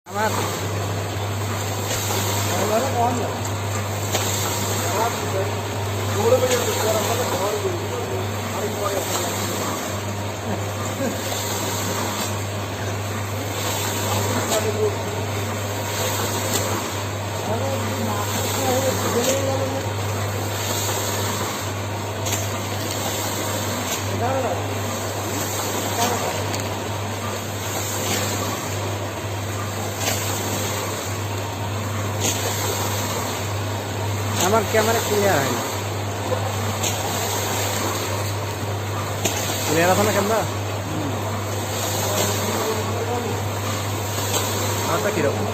আমার আমার camera clear হয় না, ক্লিয়ার আছে না ক্যামেরা? আচ্ছা, কিরকম